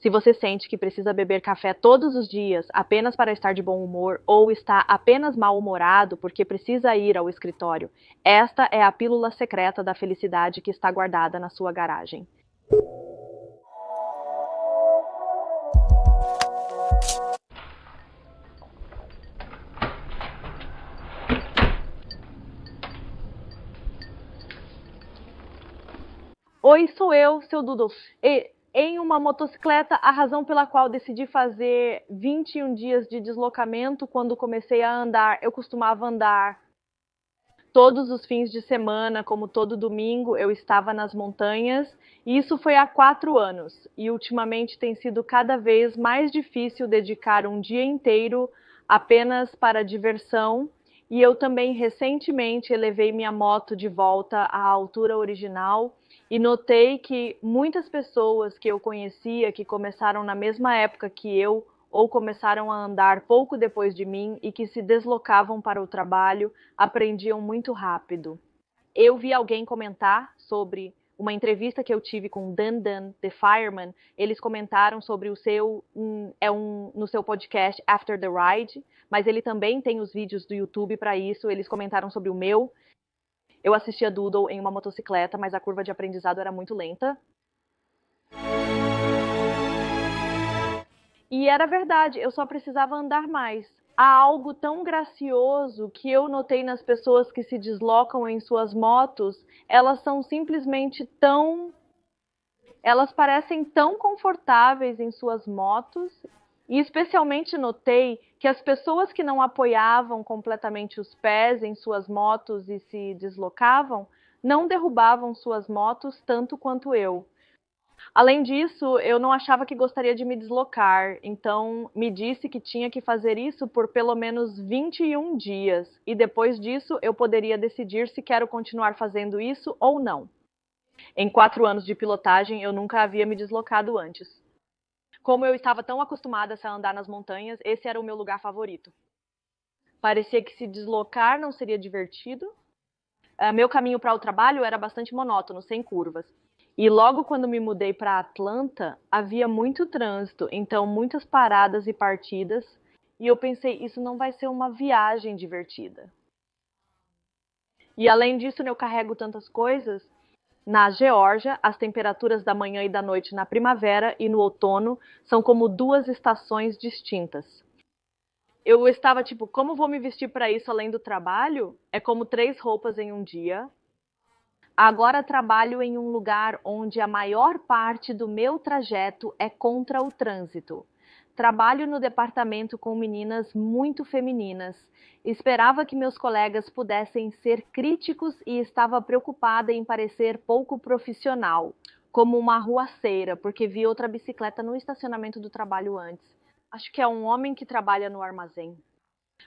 Se você sente que precisa beber café todos os dias apenas para estar de bom humor ou está apenas mal-humorado porque precisa ir ao escritório, esta é a pílula secreta da felicidade que está guardada na sua garagem. Oi, sou eu, seu Doodle. Em uma motocicleta, a razão pela qual decidi fazer 21 dias de deslocamento quando comecei a andar, eu costumava andar todos os fins de semana, como todo domingo, eu estava nas montanhas, e isso foi há 4 anos. E ultimamente tem sido cada vez mais difícil dedicar um dia inteiro apenas para diversão. E eu também recentemente elevei minha moto de volta à altura original e notei que muitas pessoas que eu conhecia, que começaram na mesma época que eu, ou começaram a andar pouco depois de mim e que se deslocavam para o trabalho, aprendiam muito rápido. Eu vi alguém comentar sobre uma entrevista que eu tive com Dan Dan, The Fireman. Eles comentaram sobre o seu, no seu podcast After the Ride, mas ele também tem os vídeos do YouTube para isso. Eles comentaram sobre o meu. Eu assistia Doodle em uma motocicleta, mas a curva de aprendizado era muito lenta. E era verdade, eu só precisava andar mais. Há algo tão gracioso que eu notei nas pessoas que se deslocam em suas motos, elas são simplesmente tão. Elas parecem tão confortáveis em suas motos, e especialmente notei que as pessoas que não apoiavam completamente os pés em suas motos e se deslocavam, não derrubavam suas motos tanto quanto eu. Além disso, eu não achava que gostaria de me deslocar, então me disse que tinha que fazer isso por pelo menos 21 dias, e depois disso eu poderia decidir se quero continuar fazendo isso ou não. Em 4 anos de pilotagem, eu nunca havia me deslocado antes. Como eu estava tão acostumada a andar nas montanhas, esse era o meu lugar favorito. Parecia que se deslocar não seria divertido. Meu caminho para o trabalho era bastante monótono, sem curvas. E logo quando me mudei para Atlanta, havia muito trânsito, então muitas paradas e partidas, e eu pensei, isso não vai ser uma viagem divertida. E além disso, eu carrego tantas coisas. Na Geórgia, as temperaturas da manhã e da noite na primavera e no outono são como 2 estações distintas. Eu estava tipo, como vou me vestir para isso além do trabalho? É como 3 roupas em um dia. Agora trabalho em um lugar onde a maior parte do meu trajeto é contra o trânsito. Trabalho no departamento com meninas muito femininas. Esperava que meus colegas pudessem ser críticos e estava preocupada em parecer pouco profissional, como uma arruaceira, porque vi outra bicicleta no estacionamento do trabalho antes. Acho que é um homem que trabalha no armazém.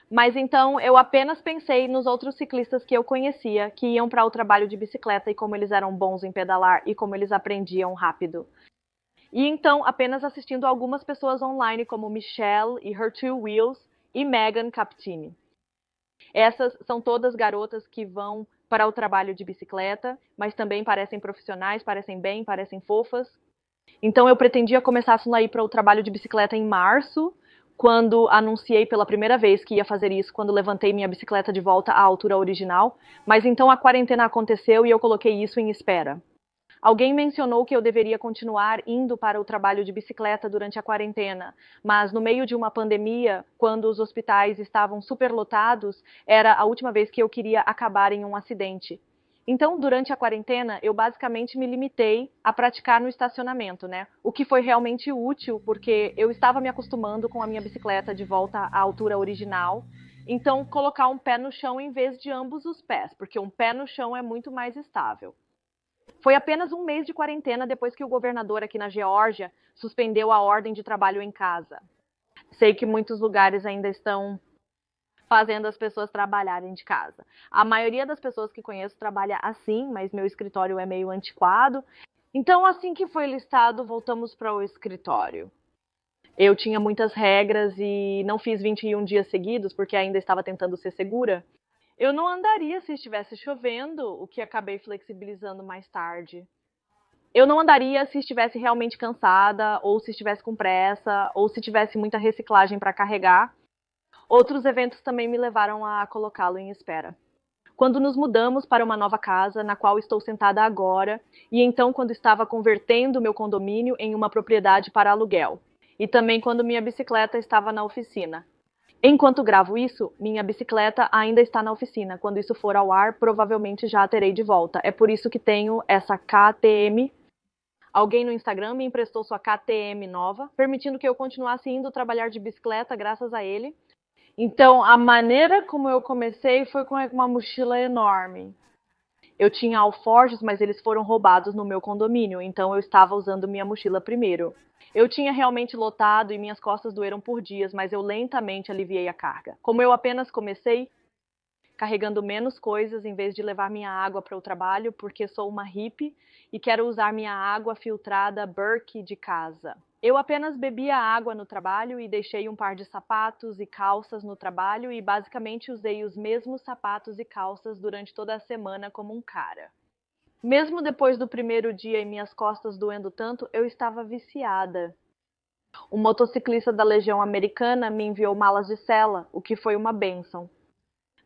Mas então eu apenas pensei nos outros ciclistas que eu conhecia, que iam para o trabalho de bicicleta e como eles eram bons em pedalar e como eles aprendiam rápido. E então apenas assistindo algumas pessoas online como Michelle e Her Two Wheels e Megan Captini. Essas são todas garotas que vão para o trabalho de bicicleta, mas também parecem profissionais, parecem bem, parecem fofas. Então eu pretendia começar a ir para o trabalho de bicicleta em março, quando anunciei pela primeira vez que ia fazer isso, quando levantei minha bicicleta de volta à altura original, mas então a quarentena aconteceu e eu coloquei isso em espera. Alguém mencionou que eu deveria continuar indo para o trabalho de bicicleta durante a quarentena, mas no meio de uma pandemia, quando os hospitais estavam superlotados, era a última vez que eu queria acabar em um acidente. Então, durante a quarentena, eu basicamente me limitei a praticar no estacionamento, né? O que foi realmente útil, porque eu estava me acostumando com a minha bicicleta de volta à altura original. Então, colocar um pé no chão em vez de ambos os pés, porque um pé no chão é muito mais estável. Foi apenas um mês de quarentena depois que o governador aqui na Geórgia suspendeu a ordem de trabalho em casa. Sei que muitos lugares ainda estão fazendo as pessoas trabalharem de casa. A maioria das pessoas que conheço trabalha assim, mas meu escritório é meio antiquado. Então, assim que foi listado, voltamos para o escritório. Eu tinha muitas regras e não fiz 21 dias seguidos porque ainda estava tentando ser segura. Eu não andaria se estivesse chovendo, o que acabei flexibilizando mais tarde. Eu não andaria se estivesse realmente cansada, ou se estivesse com pressa, ou se tivesse muita reciclagem para carregar. Outros eventos também me levaram a colocá-lo em espera. Quando nos mudamos para uma nova casa, na qual estou sentada agora, e então quando estava convertendo meu condomínio em uma propriedade para aluguel. E também quando minha bicicleta estava na oficina. Enquanto gravo isso, minha bicicleta ainda está na oficina. Quando isso for ao ar, provavelmente já a terei de volta. É por isso que tenho essa KTM. Alguém no Instagram me emprestou sua KTM nova, permitindo que eu continuasse indo trabalhar de bicicleta graças a ele. Então, a maneira como eu comecei foi com uma mochila enorme. Eu tinha alforjes, mas eles foram roubados no meu condomínio, então eu estava usando minha mochila primeiro. Eu tinha realmente lotado e minhas costas doeram por dias, mas eu lentamente aliviei a carga. Como eu apenas comecei, carregando menos coisas em vez de levar minha água para o trabalho, porque sou uma hippie e quero usar minha água filtrada Berkey de casa. Eu apenas bebia água no trabalho e deixei um par de sapatos e calças no trabalho e basicamente usei os mesmos sapatos e calças durante toda a semana como um cara. Mesmo depois do primeiro dia e minhas costas doendo tanto, eu estava viciada. Um motociclista da Legião Americana me enviou malas de sela, o que foi uma bênção.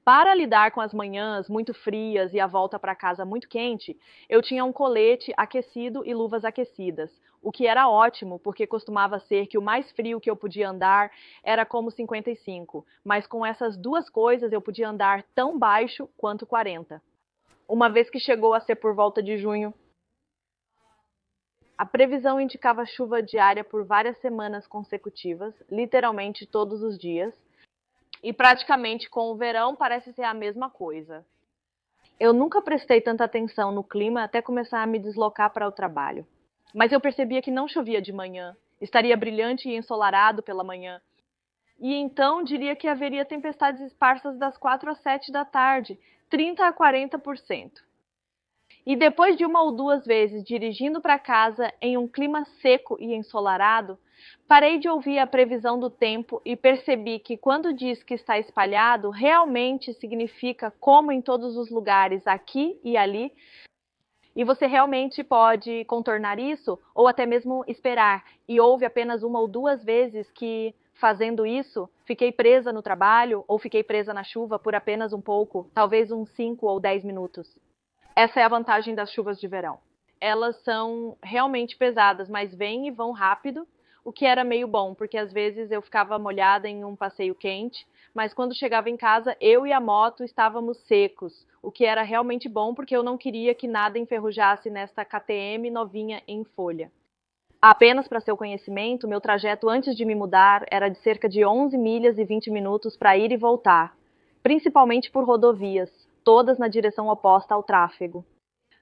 Para lidar com as manhãs muito frias e a volta para casa muito quente, eu tinha um colete aquecido e luvas aquecidas, o que era ótimo, porque costumava ser que o mais frio que eu podia andar era como 55, mas com essas duas coisas eu podia andar tão baixo quanto 40. Uma vez que chegou a ser por volta de junho, a previsão indicava chuva diária por várias semanas consecutivas, literalmente todos os dias, e praticamente com o verão parece ser a mesma coisa. Eu nunca prestei tanta atenção no clima até começar a me deslocar para o trabalho. Mas eu percebia que não chovia de manhã, estaria brilhante e ensolarado pela manhã. E então diria que haveria tempestades esparsas das 4 às 7 da tarde, 30 a 40%. E depois de uma ou duas vezes dirigindo para casa em um clima seco e ensolarado, parei de ouvir a previsão do tempo e percebi que quando diz que está espalhado, realmente significa como em todos os lugares, aqui e ali, e você realmente pode contornar isso ou até mesmo esperar. E houve apenas uma ou duas vezes que, fazendo isso, fiquei presa no trabalho ou fiquei presa na chuva por apenas um pouco, talvez uns 5 ou 10 minutos. Essa é a vantagem das chuvas de verão. Elas são realmente pesadas, mas vêm e vão rápido, o que era meio bom, porque às vezes eu ficava molhada em um passeio quente, mas quando chegava em casa, eu e a moto estávamos secos, o que era realmente bom, porque eu não queria que nada enferrujasse nesta KTM novinha em folha. Apenas para seu conhecimento, meu trajeto antes de me mudar era de cerca de 11 milhas e 20 minutos para ir e voltar, principalmente por rodovias, todas na direção oposta ao tráfego.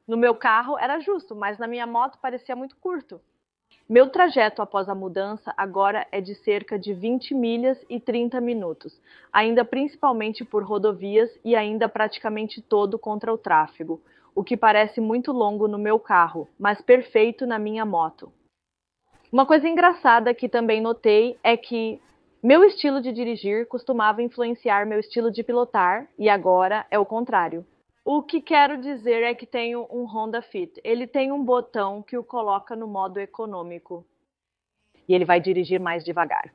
No meu carro era justo, mas na minha moto parecia muito curto. Meu trajeto após a mudança agora é de cerca de 20 milhas e 30 minutos, ainda principalmente por rodovias e ainda praticamente todo contra o tráfego, o que parece muito longo no meu carro, mas perfeito na minha moto. Uma coisa engraçada que também notei é que meu estilo de dirigir costumava influenciar meu estilo de pilotar e agora é o contrário. O que quero dizer é que tenho um Honda Fit. Ele tem um botão que o coloca no modo econômico e ele vai dirigir mais devagar.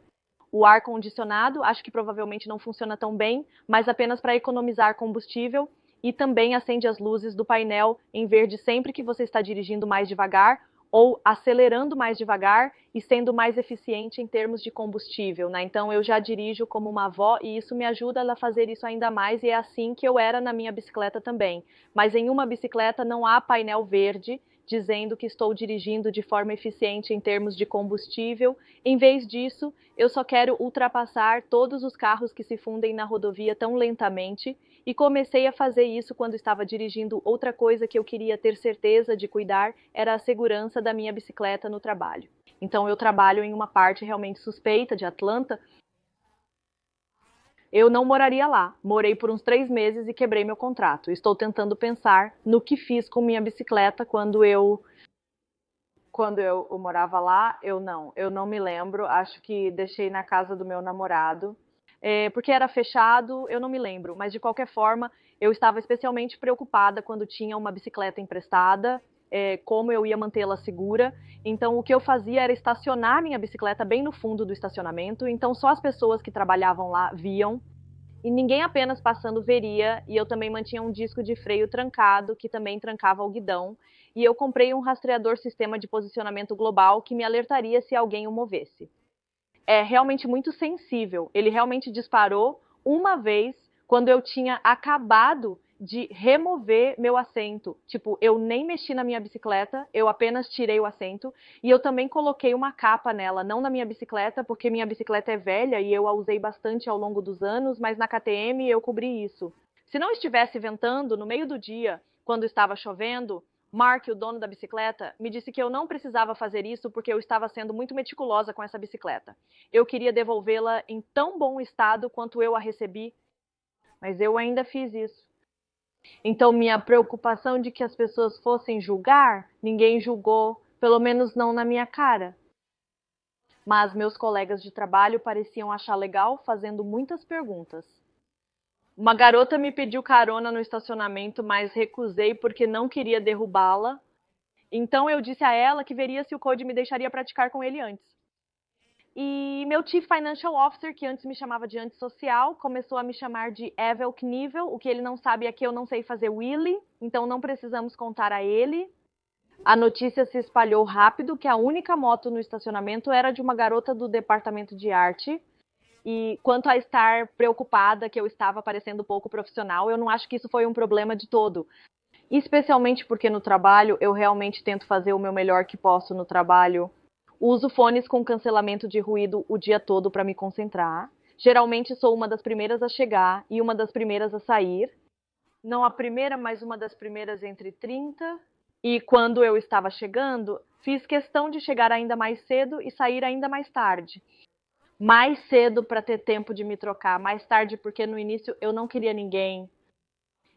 O ar condicionado, acho que provavelmente não funciona tão bem, mas apenas para economizar combustível e também acende as luzes do painel em verde sempre que você está dirigindo mais devagar ou acelerando mais devagar e sendo mais eficiente em termos de combustível, né? Então eu já dirijo como uma avó e isso me ajuda a fazer isso ainda mais e é assim que eu era na minha bicicleta também. Mas em uma bicicleta não há painel verde dizendo que estou dirigindo de forma eficiente em termos de combustível. Em vez disso, eu só quero ultrapassar todos os carros que se fundem na rodovia tão lentamente e comecei a fazer isso quando estava dirigindo. Outra coisa que eu queria ter certeza de cuidar era a segurança da minha bicicleta no trabalho. Então eu trabalho em uma parte realmente suspeita de Atlanta. Eu não moraria lá. Morei por uns 3 meses e quebrei meu contrato. Estou tentando pensar no que fiz com minha bicicleta quando eu morava lá. Eu não me lembro. Acho que deixei na casa do meu namorado. Porque era fechado, eu não me lembro. Mas de qualquer forma, eu estava especialmente preocupada quando tinha uma bicicleta emprestada como eu ia mantê-la segura. Então, o que eu fazia era estacionar minha bicicleta bem no fundo do estacionamento, então só as pessoas que trabalhavam lá viam, e ninguém apenas passando veria, e eu também mantinha um disco de freio trancado, que também trancava o guidão, e eu comprei um rastreador sistema de posicionamento global que me alertaria se alguém o movesse. É realmente muito sensível, ele realmente disparou uma vez quando eu tinha acabado de remover meu assento. Tipo, eu nem mexi na minha bicicleta, eu apenas tirei o assento e eu também coloquei uma capa nela, não na minha bicicleta, porque minha bicicleta é velha e eu a usei bastante ao longo dos anos, mas na KTM eu cobri isso. Se não estivesse ventando no meio do dia, quando estava chovendo, Mark, o dono da bicicleta, me disse que eu não precisava fazer isso porque eu estava sendo muito meticulosa com essa bicicleta. Eu queria devolvê-la em tão bom estado quanto eu a recebi, mas eu ainda fiz isso. Então, minha preocupação de que as pessoas fossem julgar, ninguém julgou, pelo menos não na minha cara. Mas meus colegas de trabalho pareciam achar legal, fazendo muitas perguntas. Uma garota me pediu carona no estacionamento, mas recusei porque não queria derrubá-la. Então eu disse a ela que veria se o Code me deixaria praticar com ele antes. E meu Chief Financial Officer, que antes me chamava de antissocial, começou a me chamar de Evel Knievel. O que ele não sabe é que eu não sei fazer Willy, então não precisamos contar a ele. A notícia se espalhou rápido que a única moto no estacionamento era de uma garota do departamento de arte. E quanto a estar preocupada que eu estava parecendo pouco profissional, eu não acho que isso foi um problema de todo. Especialmente porque no trabalho eu realmente tento fazer o meu melhor que posso no trabalho. Uso fones com cancelamento de ruído o dia todo para me concentrar. Geralmente sou uma das primeiras a chegar e uma das primeiras a sair. Não a primeira, mas uma das primeiras entre 30. E quando eu estava chegando, fiz questão de chegar ainda mais cedo e sair ainda mais tarde. Mais cedo para ter tempo de me trocar, mais tarde porque no início eu não queria ninguém.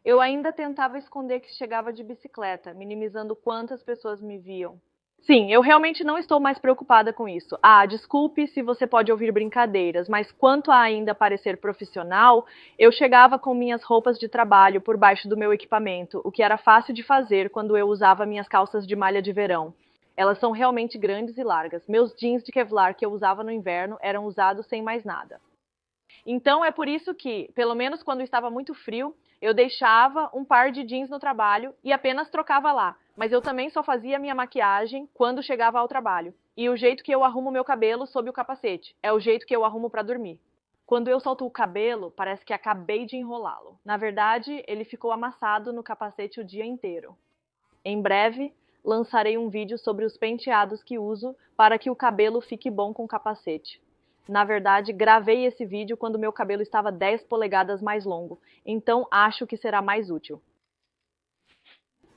Eu ainda tentava esconder que chegava de bicicleta, minimizando quantas pessoas me viam. Sim, eu realmente não estou mais preocupada com isso. Ah, desculpe se você pode ouvir brincadeiras, mas quanto a ainda parecer profissional, eu chegava com minhas roupas de trabalho por baixo do meu equipamento, o que era fácil de fazer quando eu usava minhas calças de malha de verão. Elas são realmente grandes e largas. Meus jeans de Kevlar que eu usava no inverno eram usados sem mais nada. Então é por isso que, pelo menos quando estava muito frio, eu deixava um par de jeans no trabalho e apenas trocava lá. Mas eu também só fazia minha maquiagem quando chegava ao trabalho. E o jeito que eu arrumo meu cabelo sob o capacete é o jeito que eu arrumo para dormir. Quando eu solto o cabelo, parece que acabei de enrolá-lo. Na verdade, ele ficou amassado no capacete o dia inteiro. Em breve, lançarei um vídeo sobre os penteados que uso para que o cabelo fique bom com capacete. Na verdade, gravei esse vídeo quando meu cabelo estava 10 polegadas mais longo, então acho que será mais útil.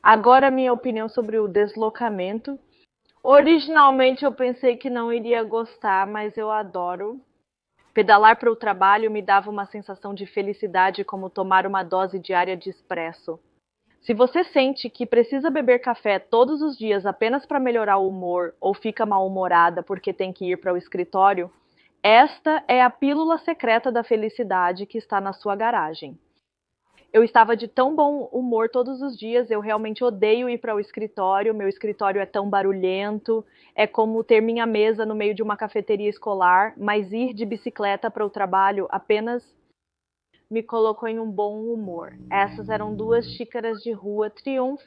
Agora, minha opinião sobre o deslocamento. Originalmente eu pensei que não iria gostar, mas eu adoro. Pedalar para o trabalho me dava uma sensação de felicidade como tomar uma dose diária de espresso. Se você sente que precisa beber café todos os dias apenas para melhorar o humor ou fica mal-humorada porque tem que ir para o escritório, esta é a pílula secreta da felicidade que está na sua garagem. Eu estava de tão bom humor todos os dias, eu realmente odeio ir para o escritório, meu escritório é tão barulhento, é como ter minha mesa no meio de uma cafeteria escolar, mas ir de bicicleta para o trabalho apenas me colocou em um bom humor. Essas eram 2 xícaras de rua Triumph